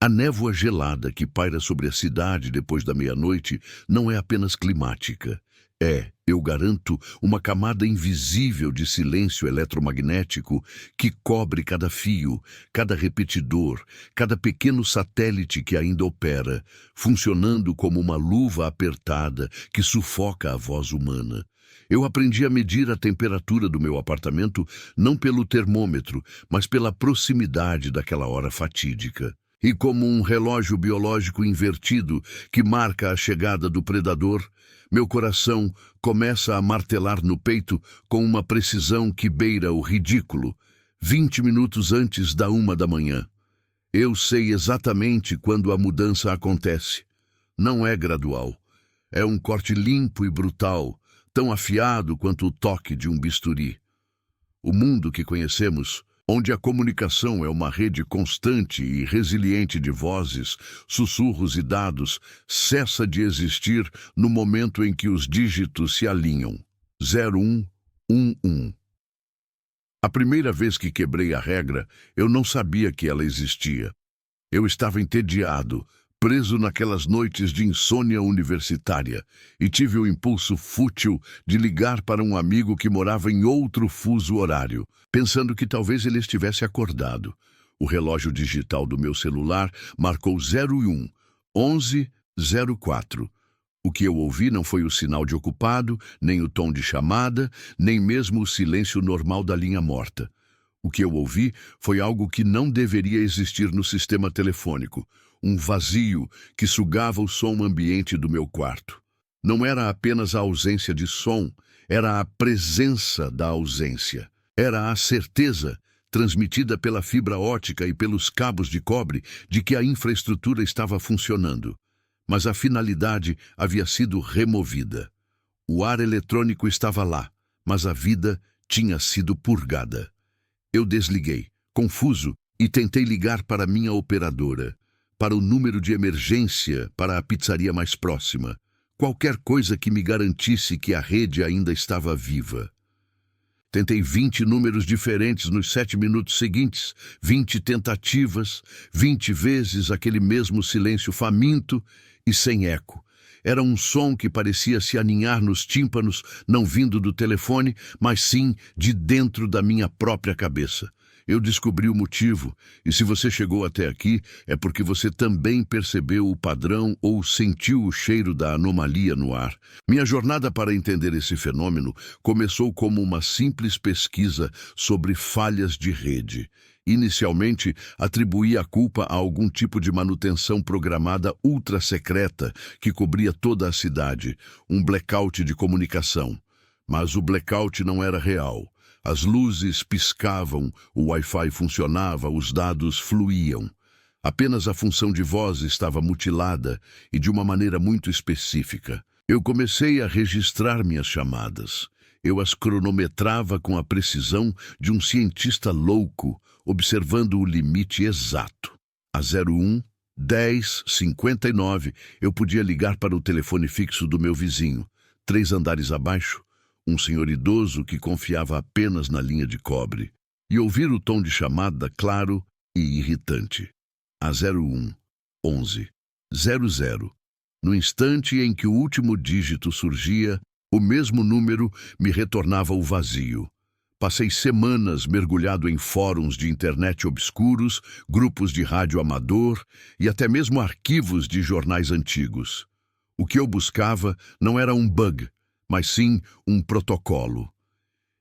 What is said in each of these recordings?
A névoa gelada que paira sobre a cidade depois da meia-noite não é apenas climática. É, eu garanto, uma camada invisível de silêncio eletromagnético que cobre cada fio, cada repetidor, cada pequeno satélite que ainda opera, funcionando como uma luva apertada que sufoca a voz humana. Eu aprendi a medir a temperatura do meu apartamento não pelo termômetro, mas pela proximidade daquela hora fatídica. E como um relógio biológico invertido que marca a chegada do predador, meu coração começa a martelar no peito com uma precisão que beira o ridículo, 20 minutos antes da 1 da manhã. Eu sei exatamente quando a mudança acontece. Não é gradual. É um corte limpo e brutal, tão afiado quanto o toque de um bisturi. O mundo que conhecemos, onde a comunicação é uma rede constante e resiliente de vozes, sussurros e dados, cessa de existir no momento em que os dígitos se alinham. 0111. A primeira vez que quebrei a regra, eu não sabia que ela existia. Eu estava entediado, preso naquelas noites de insônia universitária, e tive o impulso fútil de ligar para um amigo que morava em outro fuso horário, pensando que talvez ele estivesse acordado. O relógio digital do meu celular marcou 01, 11:04. O que eu ouvi não foi o sinal de ocupado, nem o tom de chamada, nem mesmo o silêncio normal da linha morta. O que eu ouvi foi algo que não deveria existir no sistema telefônico, um vazio que sugava o som ambiente do meu quarto. Não era apenas a ausência de som, era a presença da ausência. Era a certeza, transmitida pela fibra ótica e pelos cabos de cobre, de que a infraestrutura estava funcionando. Mas a finalidade havia sido removida. O ar eletrônico estava lá, mas a vida tinha sido purgada. Eu desliguei, confuso, e tentei ligar para minha operadora, para o número de emergência, para a pizzaria mais próxima. Qualquer coisa que me garantisse que a rede ainda estava viva. Tentei 20 números diferentes nos 7 minutos seguintes, 20 tentativas, 20 vezes aquele mesmo silêncio faminto e sem eco. Era um som que parecia se aninhar nos tímpanos, não vindo do telefone, mas sim de dentro da minha própria cabeça. Eu descobri o motivo, e se você chegou até aqui, é porque você também percebeu o padrão ou sentiu o cheiro da anomalia no ar. Minha jornada para entender esse fenômeno começou como uma simples pesquisa sobre falhas de rede. Inicialmente, atribuí a culpa a algum tipo de manutenção programada ultra-secreta que cobria toda a cidade, um blackout de comunicação. Mas o blackout não era real. As luzes piscavam, o Wi-Fi funcionava, os dados fluíam. Apenas a função de voz estava mutilada e de uma maneira muito específica. Eu comecei a registrar minhas chamadas. Eu as cronometrava com a precisão de um cientista louco, observando o limite exato. A 01, 10, 59, eu podia ligar para o telefone fixo do meu vizinho, 3 andares abaixo, um senhor idoso que confiava apenas na linha de cobre, e ouvir o tom de chamada claro e irritante. A 01, 11, 00. No instante em que o último dígito surgia, o mesmo número me retornava o vazio. Passei semanas mergulhado em fóruns de internet obscuros, grupos de rádio amador e até mesmo arquivos de jornais antigos. O que eu buscava não era um bug, mas sim um protocolo.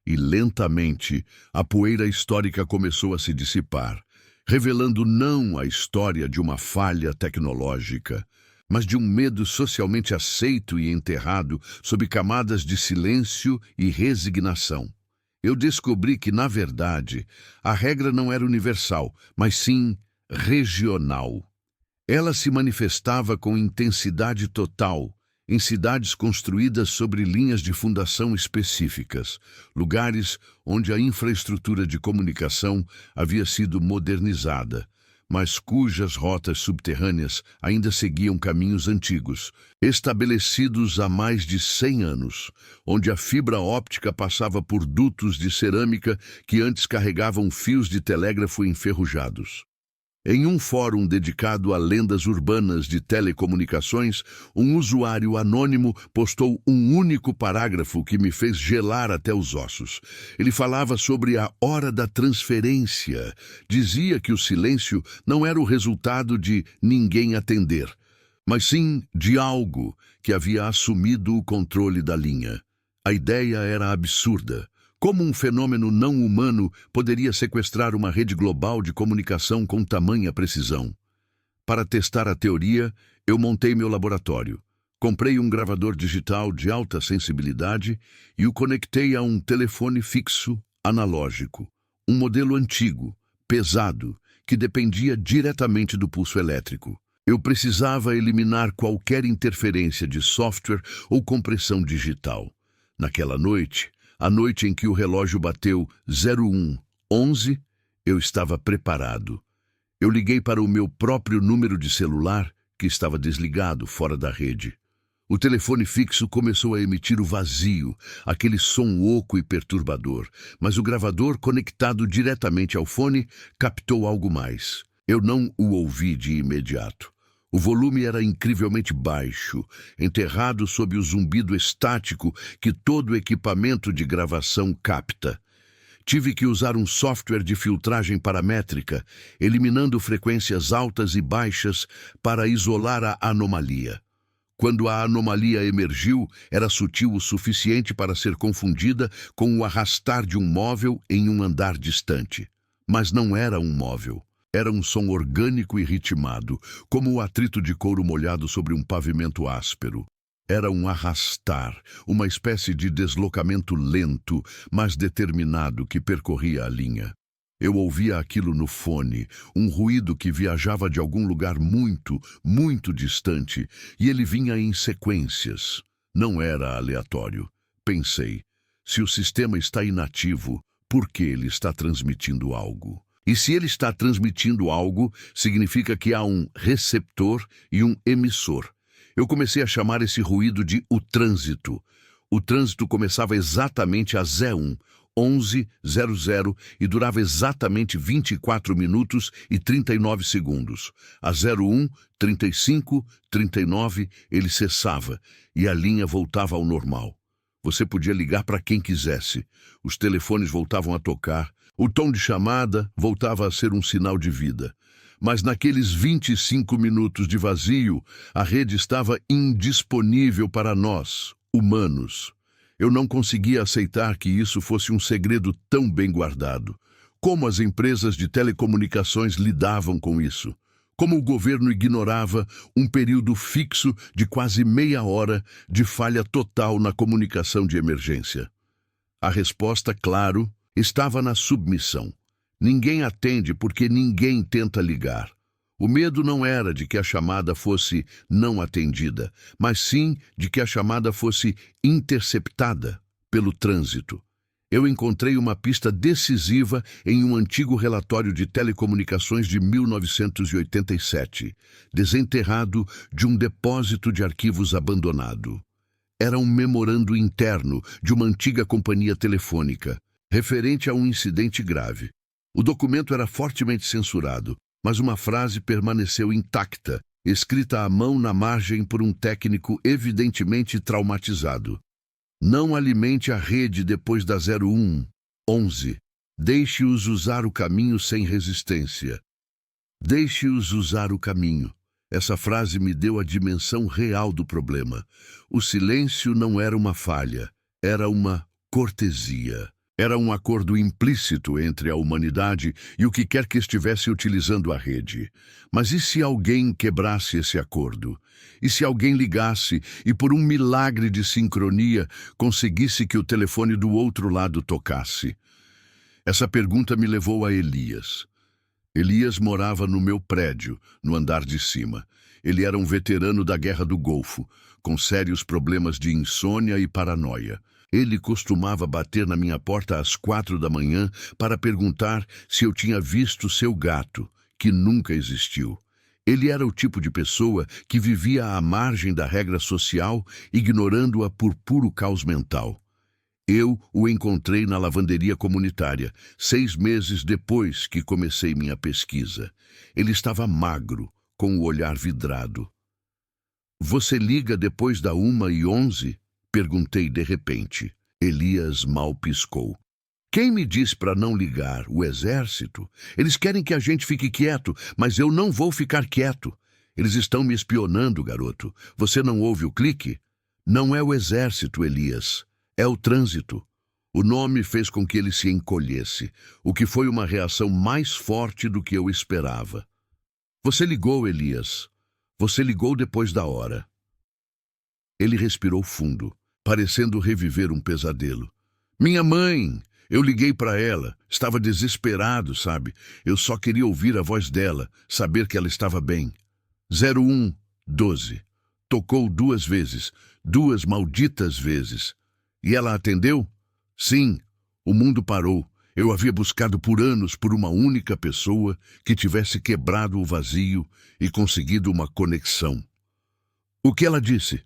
E lentamente, a poeira histórica começou a se dissipar, revelando não a história de uma falha tecnológica, mas de um medo socialmente aceito e enterrado sob camadas de silêncio e resignação. Eu descobri que, na verdade, a regra não era universal, mas sim regional. Ela se manifestava com intensidade total em cidades construídas sobre linhas de fundação específicas, lugares onde a infraestrutura de comunicação havia sido modernizada, mas cujas rotas subterrâneas ainda seguiam caminhos antigos, estabelecidos há mais de 100 anos, onde a fibra óptica passava por dutos de cerâmica que antes carregavam fios de telégrafo enferrujados. Em um fórum dedicado a lendas urbanas de telecomunicações, um usuário anônimo postou um único parágrafo que me fez gelar até os ossos. Ele falava sobre a hora da transferência. Dizia que o silêncio não era o resultado de ninguém atender, mas sim de algo que havia assumido o controle da linha. A ideia era absurda. Como um fenômeno não humano poderia sequestrar uma rede global de comunicação com tamanha precisão? Para testar a teoria, eu montei meu laboratório. Comprei um gravador digital de alta sensibilidade e o conectei a um telefone fixo analógico, um modelo antigo, pesado, que dependia diretamente do pulso elétrico. Eu precisava eliminar qualquer interferência de software ou compressão digital. Naquela noite, a noite em que o relógio bateu 01:11, eu estava preparado. Eu liguei para o meu próprio número de celular, que estava desligado, fora da rede. O telefone fixo começou a emitir o vazio, aquele som oco e perturbador, mas o gravador, conectado diretamente ao fone, captou algo mais. Eu não o ouvi de imediato. O volume era incrivelmente baixo, enterrado sob o zumbido estático que todo equipamento de gravação capta. Tive que usar um software de filtragem paramétrica, eliminando frequências altas e baixas para isolar a anomalia. Quando a anomalia emergiu, era sutil o suficiente para ser confundida com o arrastar de um móvel em um andar distante. Mas não era um móvel. Era um som orgânico e ritmado, como o atrito de couro molhado sobre um pavimento áspero. Era um arrastar, uma espécie de deslocamento lento, mas determinado que percorria a linha. Eu ouvia aquilo no fone, um ruído que viajava de algum lugar muito, muito distante, e ele vinha em sequências. Não era aleatório. Pensei, se o sistema está inativo, por que ele está transmitindo algo? E se ele está transmitindo algo, significa que há um receptor e um emissor. Eu comecei a chamar esse ruído de o trânsito. O trânsito começava exatamente às 11:00 e durava exatamente 24 minutos e 39 segundos. Às 01:35, 39, ele cessava e a linha voltava ao normal. Você podia ligar para quem quisesse. Os telefones voltavam a tocar. O tom de chamada voltava a ser um sinal de vida. Mas naqueles 25 minutos de vazio, a rede estava indisponível para nós, humanos. Eu não conseguia aceitar que isso fosse um segredo tão bem guardado. Como as empresas de telecomunicações lidavam com isso? Como o governo ignorava um período fixo de quase meia hora de falha total na comunicação de emergência? A resposta, claro, estava na submissão. Ninguém atende porque ninguém tenta ligar. O medo não era de que a chamada fosse não atendida, mas sim de que a chamada fosse interceptada pelo trânsito. Eu encontrei uma pista decisiva em um antigo relatório de telecomunicações de 1987, desenterrado de um depósito de arquivos abandonado. Era um memorando interno de uma antiga companhia telefônica, referente a um incidente grave. O documento era fortemente censurado, mas uma frase permaneceu intacta, escrita à mão na margem por um técnico evidentemente traumatizado. Não alimente a rede depois da 01:11. Deixe-os usar o caminho sem resistência. Deixe-os usar o caminho. Essa frase me deu a dimensão real do problema. O silêncio não era uma falha, era uma cortesia. Era um acordo implícito entre a humanidade e o que quer que estivesse utilizando a rede. Mas e se alguém quebrasse esse acordo? E se alguém ligasse e, por um milagre de sincronia, conseguisse que o telefone do outro lado tocasse? Essa pergunta me levou a Elias. Elias morava no meu prédio, no andar de cima. Ele era um veterano da Guerra do Golfo, com sérios problemas de insônia e paranoia. Ele costumava bater na minha porta às 4 da manhã para perguntar se eu tinha visto seu gato, que nunca existiu. Ele era o tipo de pessoa que vivia à margem da regra social, ignorando-a por puro caos mental. Eu o encontrei na lavanderia comunitária, 6 meses depois que comecei minha pesquisa. Ele estava magro, com o olhar vidrado. Você liga depois da 1h11? Perguntei de repente. Elias mal piscou. Quem me diz para não ligar? O exército? Eles querem que a gente fique quieto, mas eu não vou ficar quieto. Eles estão me espionando, garoto. Você não ouve o clique? Não é o exército, Elias. É o trânsito. O nome fez com que ele se encolhesse, o que foi uma reação mais forte do que eu esperava. Você ligou, Elias. Você ligou depois da hora. Ele respirou fundo, parecendo reviver um pesadelo. Minha mãe! Eu liguei para ela. Estava desesperado, sabe? Eu só queria ouvir a voz dela, saber que ela estava bem. 0112. Tocou 2 vezes, 2 malditas vezes. E ela atendeu? Sim, o mundo parou. Eu havia buscado por anos por uma única pessoa que tivesse quebrado o vazio e conseguido uma conexão. O que ela disse?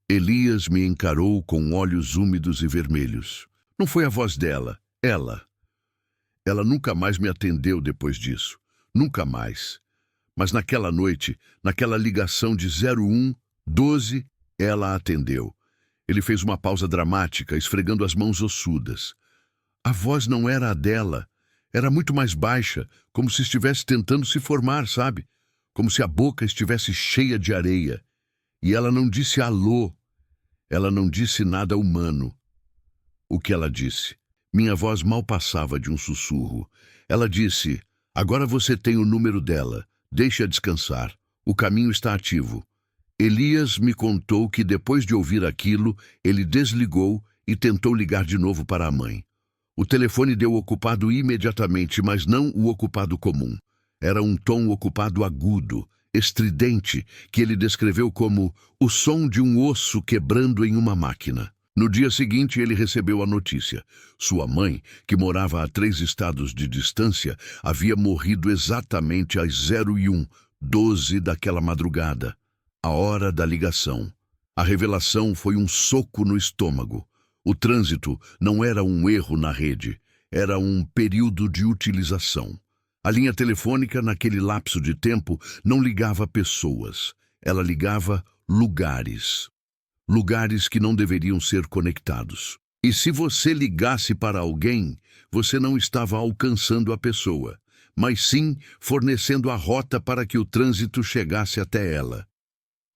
Elias me encarou com olhos úmidos e vermelhos. Não foi a voz dela, ela. Ela nunca mais me atendeu depois disso. Nunca mais. Mas naquela noite, naquela ligação de 0112, ela atendeu. Ele fez uma pausa dramática, esfregando as mãos ossudas. A voz não era a dela. Era muito mais baixa, como se estivesse tentando se formar, sabe? Como se a boca estivesse cheia de areia. E ela não disse alô. Ela não disse nada humano. O que ela disse? Minha voz mal passava de um sussurro. Ela disse, agora você tem o número dela. Deixe-a descansar. O caminho está ativo. Elias me contou que depois de ouvir aquilo, ele desligou e tentou ligar de novo para a mãe. O telefone deu ocupado imediatamente, mas não o ocupado comum. Era um tom ocupado agudo, estridente, que ele descreveu como o som de um osso quebrando em uma máquina. No dia seguinte, ele recebeu a notícia. Sua mãe, que morava a 3 estados de distância, havia morrido exatamente às 0112 daquela madrugada. A hora da ligação. A revelação foi um soco no estômago. O trânsito não era um erro na rede, era um período de utilização. A linha telefônica, naquele lapso de tempo, não ligava pessoas. Ela ligava lugares. Lugares que não deveriam ser conectados. E se você ligasse para alguém, você não estava alcançando a pessoa, mas sim fornecendo a rota para que o trânsito chegasse até ela.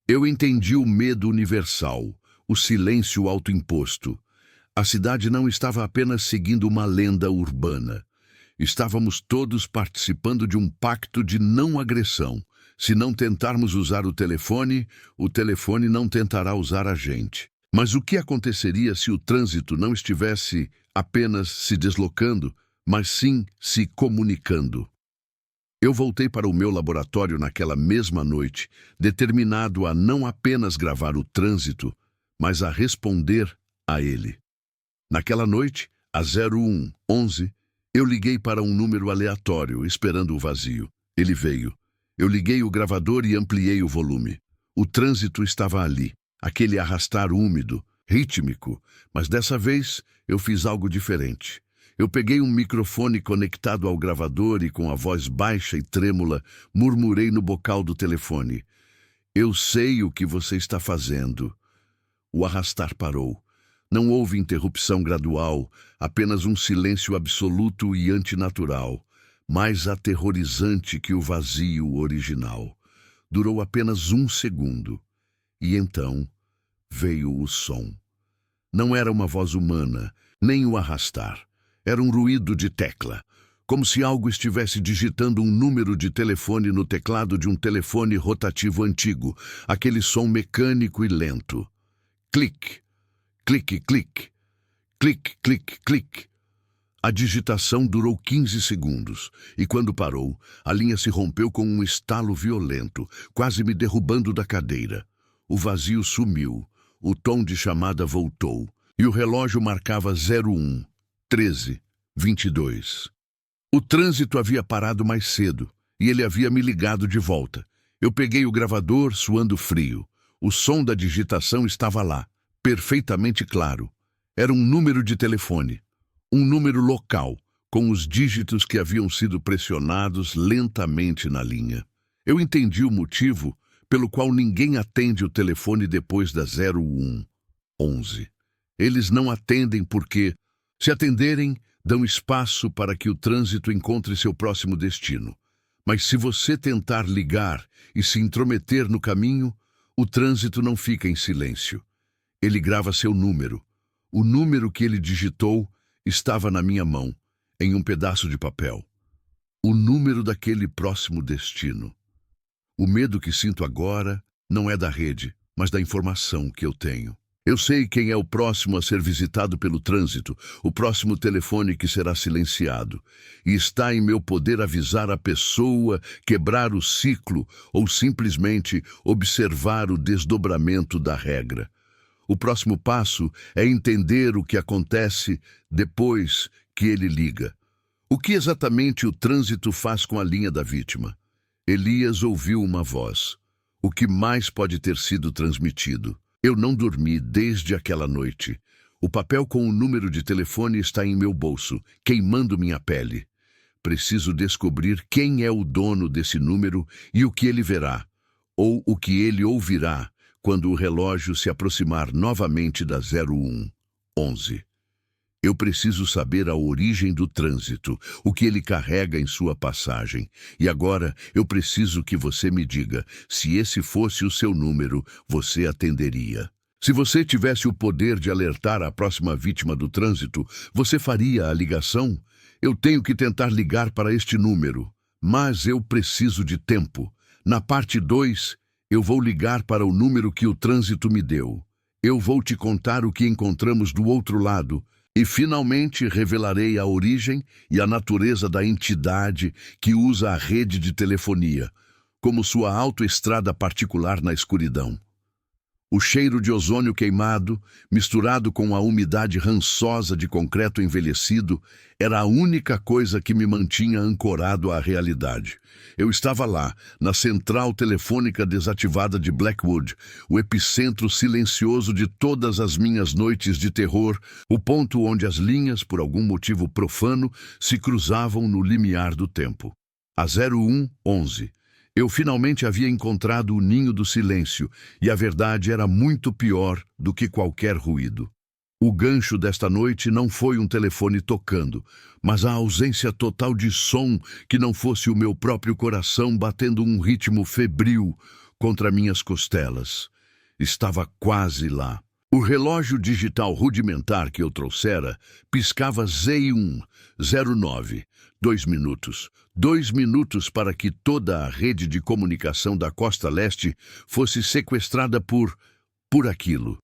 Eu entendi o medo universal, o silêncio autoimposto. A cidade não estava apenas seguindo uma lenda urbana. Estávamos todos participando de um pacto de não agressão. Se não tentarmos usar o telefone não tentará usar a gente. Mas o que aconteceria se o trânsito não estivesse apenas se deslocando, mas sim se comunicando? Eu voltei para o meu laboratório naquela mesma noite, determinado a não apenas gravar o trânsito, mas a responder a ele. Naquela noite, às 0111, eu liguei para um número aleatório, esperando o vazio. Ele veio. Eu liguei o gravador e ampliei o volume. O trânsito estava ali, aquele arrastar úmido, rítmico, mas dessa vez eu fiz algo diferente. Eu peguei um microfone conectado ao gravador e, com a voz baixa e trêmula, murmurei no bocal do telefone. Eu sei o que você está fazendo. O arrastar parou. Não houve interrupção gradual, apenas um silêncio absoluto e antinatural, mais aterrorizante que o vazio original. Durou apenas 1 segundo. E então veio o som. Não era uma voz humana, nem o arrastar. Era um ruído de tecla, como se algo estivesse digitando um número de telefone no teclado de um telefone rotativo antigo, aquele som mecânico e lento. Clique, clique, clique, clique, clique, clique. A digitação durou 15 segundos, e quando parou, a linha se rompeu com um estalo violento, quase me derrubando da cadeira. O vazio sumiu, o tom de chamada voltou, e o relógio marcava 01:13:22. O trânsito havia parado mais cedo, e ele havia me ligado de volta. Eu peguei o gravador, suando frio. O som da digitação estava lá, perfeitamente claro. Era um número de telefone, um número local, com os dígitos que haviam sido pressionados lentamente na linha. Eu entendi o motivo pelo qual ninguém atende o telefone depois da 0111. Eles não atendem porque, se atenderem, dão espaço para que o trânsito encontre seu próximo destino. Mas se você tentar ligar e se intrometer no caminho, o trânsito não fica em silêncio. Ele grava seu número. O número que ele digitou estava na minha mão, em um pedaço de papel. O número daquele próximo destino. O medo que sinto agora não é da rede, mas da informação que eu tenho. Eu sei quem é o próximo a ser visitado pelo trânsito, o próximo telefone que será silenciado. E está em meu poder avisar a pessoa, quebrar o ciclo ou simplesmente observar o desdobramento da regra. O próximo passo é entender o que acontece depois que ele liga. O que exatamente o trânsito faz com a linha da vítima? Elias ouviu uma voz. O que mais pode ter sido transmitido? Eu não dormi desde aquela noite. O papel com o número de telefone está em meu bolso, queimando minha pele. Preciso descobrir quem é o dono desse número e o que ele verá, ou o que ele ouvirá, quando o relógio se aproximar novamente da 0111. Eu preciso saber a origem do trânsito, o que ele carrega em sua passagem. E agora eu preciso que você me diga, se esse fosse o seu número, você atenderia. Se você tivesse o poder de alertar a próxima vítima do trânsito, você faria a ligação? Eu tenho que tentar ligar para este número, mas eu preciso de tempo. Na parte 2, eu vou ligar para o número que o trânsito me deu. Eu vou te contar o que encontramos do outro lado, e finalmente revelarei a origem e a natureza da entidade que usa a rede de telefonia, como sua autoestrada particular na escuridão. O cheiro de ozônio queimado, misturado com a umidade rançosa de concreto envelhecido, era a única coisa que me mantinha ancorado à realidade. Eu estava lá, na central telefônica desativada de Blackwood, o epicentro silencioso de todas as minhas noites de terror, o ponto onde as linhas, por algum motivo profano, se cruzavam no limiar do tempo. A 0111. Eu finalmente havia encontrado o ninho do silêncio, e a verdade era muito pior do que qualquer ruído. O gancho desta noite não foi um telefone tocando, mas a ausência total de som que não fosse o meu próprio coração batendo um ritmo febril contra minhas costelas. Estava quase lá. O relógio digital rudimentar que eu trouxera piscava Z109. 2 minutos. 2 minutos para que toda a rede de comunicação da costa leste fosse sequestrada por aquilo.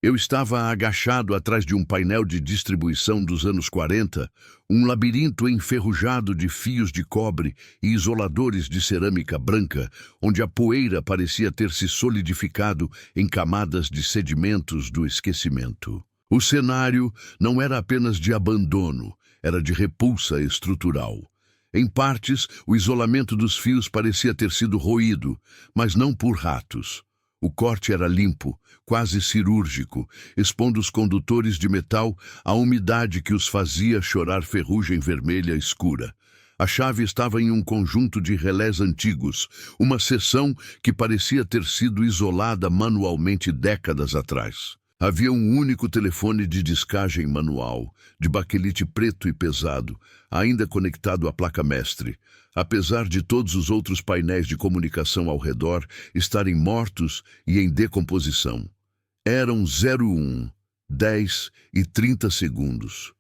Eu estava agachado atrás de um painel de distribuição dos anos 40, um labirinto enferrujado de fios de cobre e isoladores de cerâmica branca, onde a poeira parecia ter se solidificado em camadas de sedimentos do esquecimento. O cenário não era apenas de abandono, era de repulsa estrutural. Em partes, o isolamento dos fios parecia ter sido roído, mas não por ratos. O corte era limpo, quase cirúrgico, expondo os condutores de metal à umidade que os fazia chorar ferrugem vermelha escura. A chave estava em um conjunto de relés antigos, uma seção que parecia ter sido isolada manualmente décadas atrás. Havia um único telefone de descagem manual, de baquelite preto e pesado, ainda conectado à placa-mestre, apesar de todos os outros painéis de comunicação ao redor estarem mortos e em decomposição. Eram 01, 10 e 30 segundos.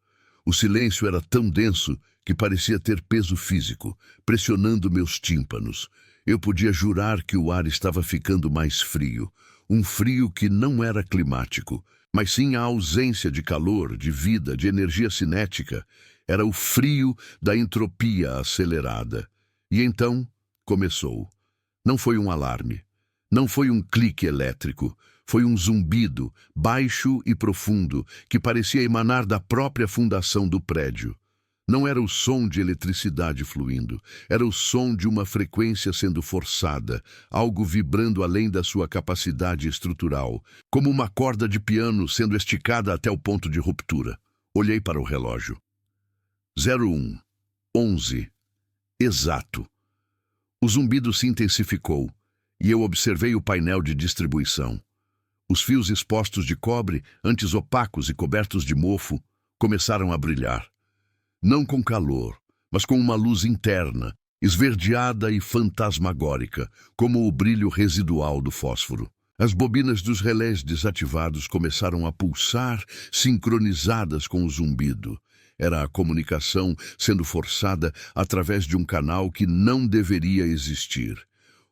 O silêncio era tão denso que parecia ter peso físico, pressionando meus tímpanos. Eu podia jurar que o ar estava ficando mais frio. Um frio que não era climático, mas sim a ausência de calor, de vida, de energia cinética. Era o frio da entropia acelerada. E então começou. Não foi um alarme. Não foi um clique elétrico. Foi um zumbido, baixo e profundo, que parecia emanar da própria fundação do prédio. Não era o som de eletricidade fluindo, era o som de uma frequência sendo forçada, algo vibrando além da sua capacidade estrutural, como uma corda de piano sendo esticada até o ponto de ruptura. Olhei para o relógio. 01, 11. Exato. O zumbido se intensificou, e eu observei o painel de distribuição. Os fios expostos de cobre, antes opacos e cobertos de mofo, começaram a brilhar. Não com calor, mas com uma luz interna, esverdeada e fantasmagórica, como o brilho residual do fósforo. As bobinas dos relés desativados começaram a pulsar, sincronizadas com o zumbido. Era a comunicação sendo forçada através de um canal que não deveria existir.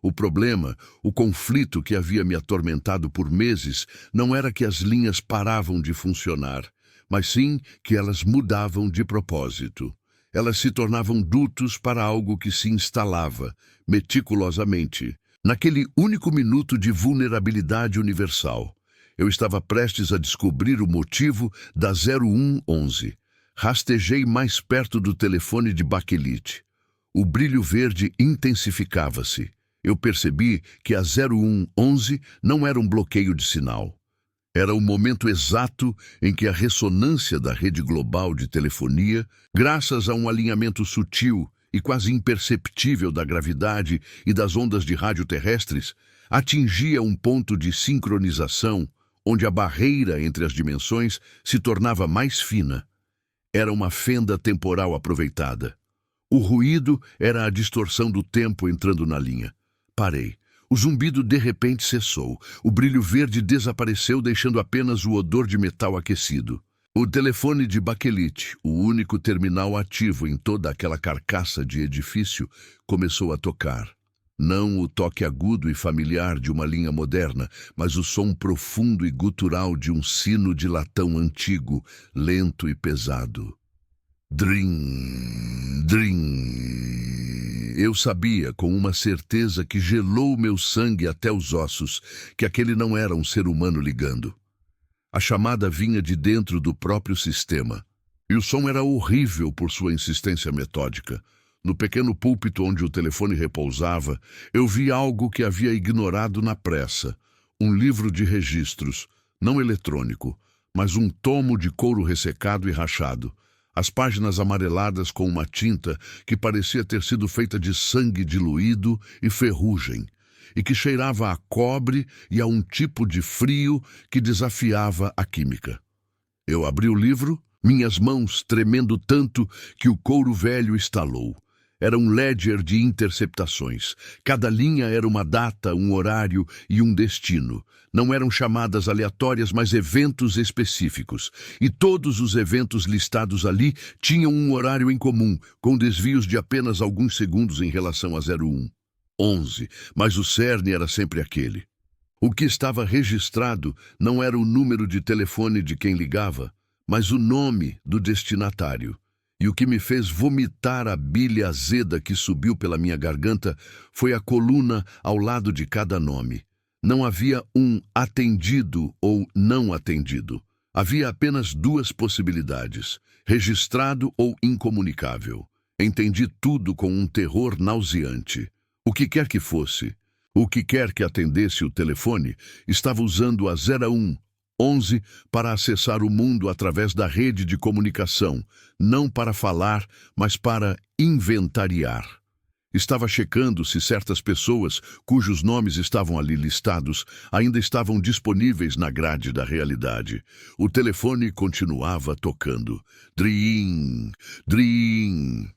O problema, o conflito que havia me atormentado por meses, não era que as linhas paravam de funcionar, mas sim que elas mudavam de propósito. Elas se tornavam dutos para algo que se instalava, meticulosamente, naquele único minuto de vulnerabilidade universal. Eu estava prestes a descobrir o motivo da 0111. Rastejei mais perto do telefone de baquelite. O brilho verde intensificava-se. Eu percebi que a 0111 não era um bloqueio de sinal. Era o momento exato em que a ressonância da rede global de telefonia, graças a um alinhamento sutil e quase imperceptível da gravidade e das ondas de rádio terrestres, atingia um ponto de sincronização onde a barreira entre as dimensões se tornava mais fina. Era uma fenda temporal aproveitada. O ruído era a distorção do tempo entrando na linha. Parei. O zumbido de repente cessou. O brilho verde desapareceu, deixando apenas o odor de metal aquecido. O telefone de baquelite, o único terminal ativo em toda aquela carcaça de edifício, começou a tocar. Não o toque agudo e familiar de uma linha moderna, mas o som profundo e gutural de um sino de latão antigo, lento e pesado. Drim, drim. Eu sabia, com uma certeza que gelou meu sangue até os ossos, que aquele não era um ser humano ligando. A chamada vinha de dentro do próprio sistema, e o som era horrível por sua insistência metódica. No pequeno púlpito onde o telefone repousava, eu vi algo que havia ignorado na pressa. Um livro de registros, não eletrônico, mas um tomo de couro ressecado e rachado. As páginas amareladas com uma tinta que parecia ter sido feita de sangue diluído e ferrugem, e que cheirava a cobre e a um tipo de frio que desafiava a química. Eu abri o livro, minhas mãos tremendo tanto que o couro velho estalou. Era um ledger de interceptações. Cada linha era uma data, um horário e um destino. Não eram chamadas aleatórias, mas eventos específicos. E todos os eventos listados ali tinham um horário em comum, com desvios de apenas alguns segundos em relação a 0111. Mas o cerne era sempre aquele. O que estava registrado não era o número de telefone de quem ligava, mas o nome do destinatário. E o que me fez vomitar a bile azeda que subiu pela minha garganta foi a coluna ao lado de cada nome. Não havia um atendido ou não atendido. Havia apenas duas possibilidades, registrado ou incomunicável. Entendi tudo com um terror nauseante. O que quer que fosse, o que quer que atendesse o telefone, estava usando a 0111 para acessar o mundo através da rede de comunicação, não para falar, mas para inventariar. Estava checando se certas pessoas, cujos nomes estavam ali listados, ainda estavam disponíveis na grade da realidade. O telefone continuava tocando. Drim, drim.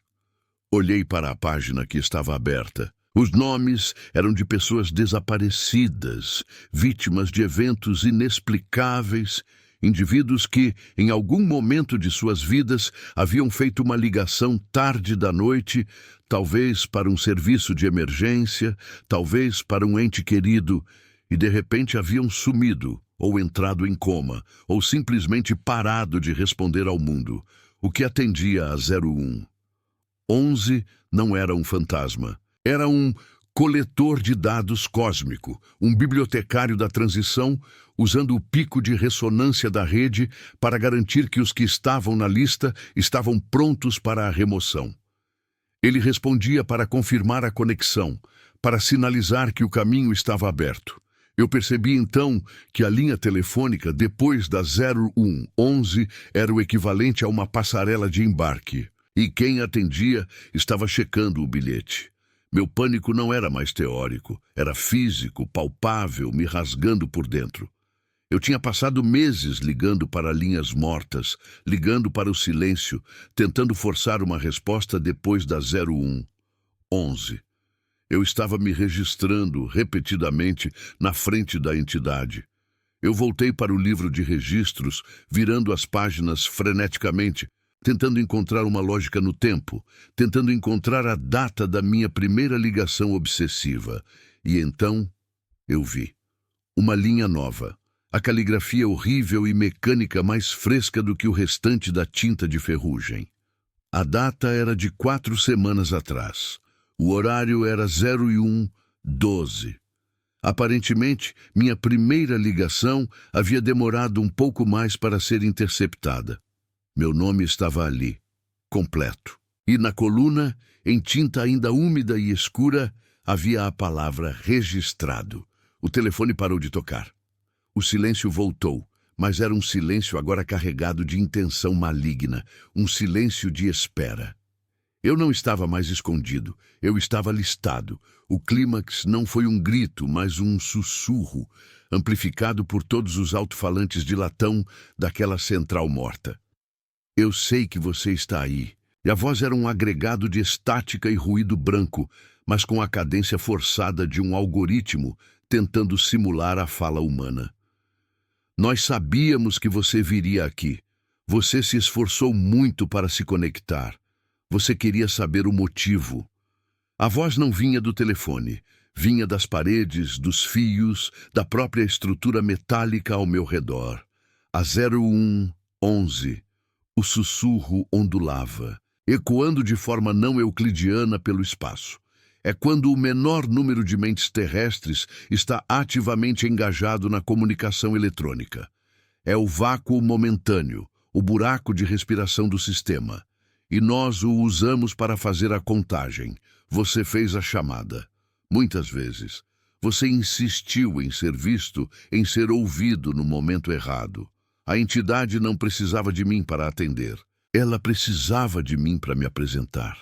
Olhei para a página que estava aberta. Os nomes eram de pessoas desaparecidas, vítimas de eventos inexplicáveis, indivíduos que, em algum momento de suas vidas, haviam feito uma ligação tarde da noite, talvez para um serviço de emergência, talvez para um ente querido, e de repente haviam sumido, ou entrado em coma, ou simplesmente parado de responder ao mundo. O que atendia a 0111 não era um fantasma. Era um coletor de dados cósmico, um bibliotecário da transição, usando o pico de ressonância da rede para garantir que os que estavam na lista estavam prontos para a remoção. Ele respondia para confirmar a conexão, para sinalizar que o caminho estava aberto. Eu percebi então que a linha telefônica depois da 0111 era o equivalente a uma passarela de embarque, e quem atendia estava checando o bilhete. Meu pânico não era mais teórico, era físico, palpável, me rasgando por dentro. Eu tinha passado meses ligando para linhas mortas, ligando para o silêncio, tentando forçar uma resposta depois da 0111. Eu estava me registrando repetidamente na frente da entidade. Eu voltei para o livro de registros, virando as páginas freneticamente, tentando encontrar uma lógica no tempo, tentando encontrar a data da minha primeira ligação obsessiva. E então eu vi uma linha nova. A caligrafia horrível e mecânica mais fresca do que o restante da tinta de ferrugem. A data era de 4 semanas atrás. O horário era 01:12. Aparentemente, minha primeira ligação havia demorado um pouco mais para ser interceptada. Meu nome estava ali, completo. E na coluna, em tinta ainda úmida e escura, havia a palavra registrado. O telefone parou de tocar. O silêncio voltou, mas era um silêncio agora carregado de intenção maligna, um silêncio de espera. Eu não estava mais escondido, eu estava listado. O clímax não foi um grito, mas um sussurro, amplificado por todos os alto-falantes de latão daquela central morta. Eu sei que você está aí. E a voz era um agregado de estática e ruído branco, mas com a cadência forçada de um algoritmo tentando simular a fala humana. Nós sabíamos que você viria aqui. Você se esforçou muito para se conectar. Você queria saber o motivo. A voz não vinha do telefone. Vinha das paredes, dos fios, da própria estrutura metálica ao meu redor. A 0111. O sussurro ondulava, ecoando de forma não euclidiana pelo espaço. É quando o menor número de mentes terrestres está ativamente engajado na comunicação eletrônica. É o vácuo momentâneo, o buraco de respiração do sistema. E nós o usamos para fazer a contagem. Você fez a chamada. Muitas vezes. Você insistiu em ser visto, em ser ouvido no momento errado. A entidade não precisava de mim para atender. Ela precisava de mim para me apresentar.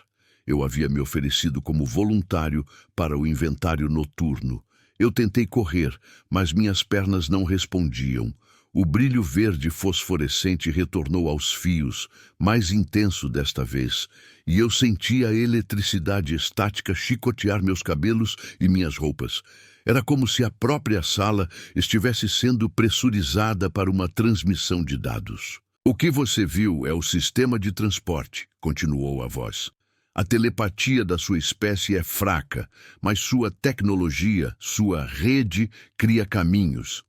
Eu havia me oferecido como voluntário para o inventário noturno. Eu tentei correr, mas minhas pernas não respondiam. O brilho verde fosforescente retornou aos fios, mais intenso desta vez, e eu senti a eletricidade estática chicotear meus cabelos e minhas roupas. Era como se a própria sala estivesse sendo pressurizada para uma transmissão de dados. O que você viu é o sistema de transporte, continuou a voz. A telepatia da sua espécie é fraca, mas sua tecnologia, sua rede, cria caminhos.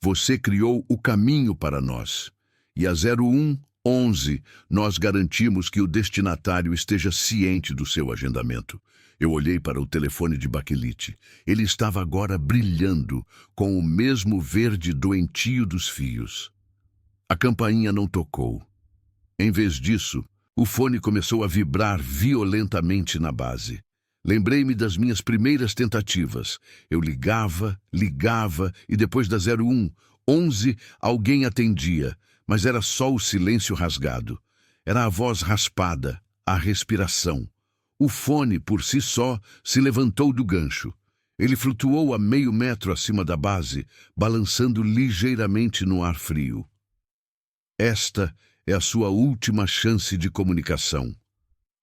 Você criou o caminho para nós. E a 0111, nós garantimos que o destinatário esteja ciente do seu agendamento. Eu olhei para o telefone de baquelite. Ele estava agora brilhando, com o mesmo verde doentio dos fios. A campainha não tocou. Em vez disso, o fone começou a vibrar violentamente na base. Lembrei-me das minhas primeiras tentativas. Eu ligava e depois da 0111 alguém atendia, mas era só o silêncio rasgado. Era a voz raspada, a respiração. O fone, por si só, se levantou do gancho. Ele flutuou a meio metro acima da base, balançando ligeiramente no ar frio. Esta é a sua última chance de comunicação.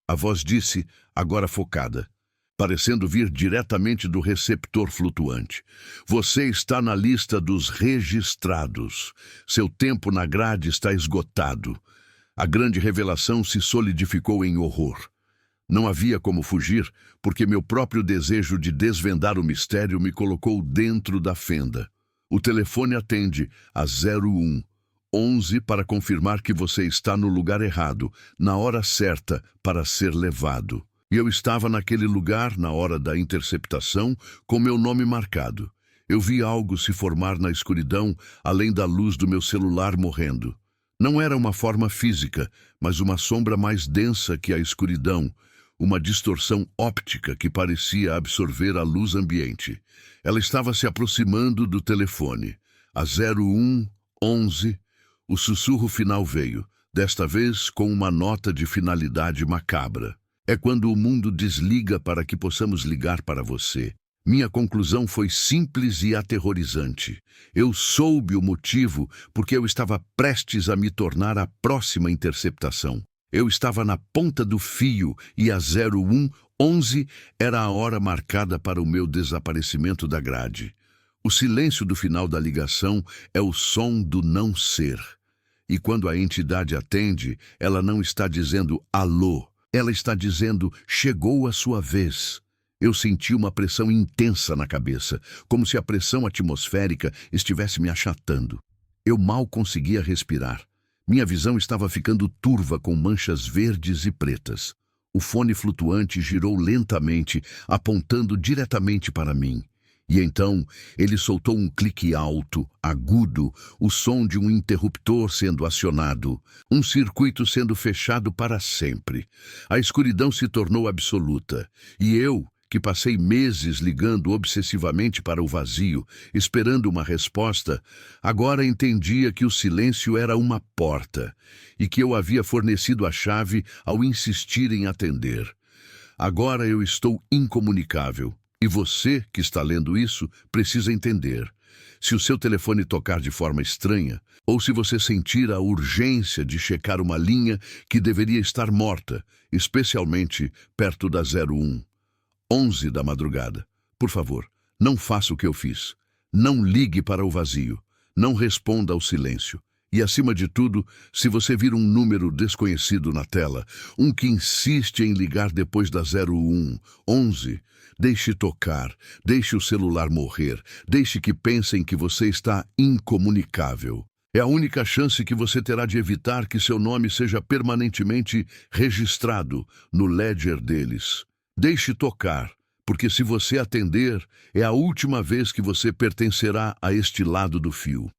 A voz disse, agora focada, parecendo vir diretamente do receptor flutuante. Você está na lista dos registrados. Seu tempo na grade está esgotado. A grande revelação se solidificou em horror. Não havia como fugir, porque meu próprio desejo de desvendar o mistério me colocou dentro da fenda. O telefone atende a 0111 para confirmar que você está no lugar errado, na hora certa para ser levado. E eu estava naquele lugar, na hora da interceptação, com meu nome marcado. Eu vi algo se formar na escuridão, além da luz do meu celular morrendo. Não era uma forma física, mas uma sombra mais densa que a escuridão, uma distorção óptica que parecia absorver a luz ambiente. Ela estava se aproximando do telefone. A 0111, o sussurro final veio, desta vez com uma nota de finalidade macabra. É quando o mundo desliga para que possamos ligar para você. Minha conclusão foi simples e aterrorizante. Eu soube o motivo porque eu estava prestes a me tornar a próxima interceptação. Eu estava na ponta do fio e a 0111 era a hora marcada para o meu desaparecimento da grade. O silêncio do final da ligação é o som do não ser. E quando a entidade atende, ela não está dizendo alô. Ela está dizendo, chegou a sua vez. Eu senti uma pressão intensa na cabeça, como se a pressão atmosférica estivesse me achatando. Eu mal conseguia respirar. Minha visão estava ficando turva com manchas verdes e pretas. O fone flutuante girou lentamente, apontando diretamente para mim. E então, ele soltou um clique alto, agudo, o som de um interruptor sendo acionado, um circuito sendo fechado para sempre. A escuridão se tornou absoluta, e eu, que passei meses ligando obsessivamente para o vazio, esperando uma resposta, agora entendia que o silêncio era uma porta, e que eu havia fornecido a chave ao insistir em atender. Agora eu estou incomunicável. E você, que está lendo isso, precisa entender. Se o seu telefone tocar de forma estranha, ou se você sentir a urgência de checar uma linha que deveria estar morta, especialmente perto da 0111 da madrugada, por favor, não faça o que eu fiz. Não ligue para o vazio. Não responda ao silêncio. E, acima de tudo, se você vir um número desconhecido na tela, um que insiste em ligar depois da 0111, deixe tocar, deixe o celular morrer, deixe que pensem que você está incomunicável. É a única chance que você terá de evitar que seu nome seja permanentemente registrado no ledger deles. Deixe tocar, porque se você atender, é a última vez que você pertencerá a este lado do fio.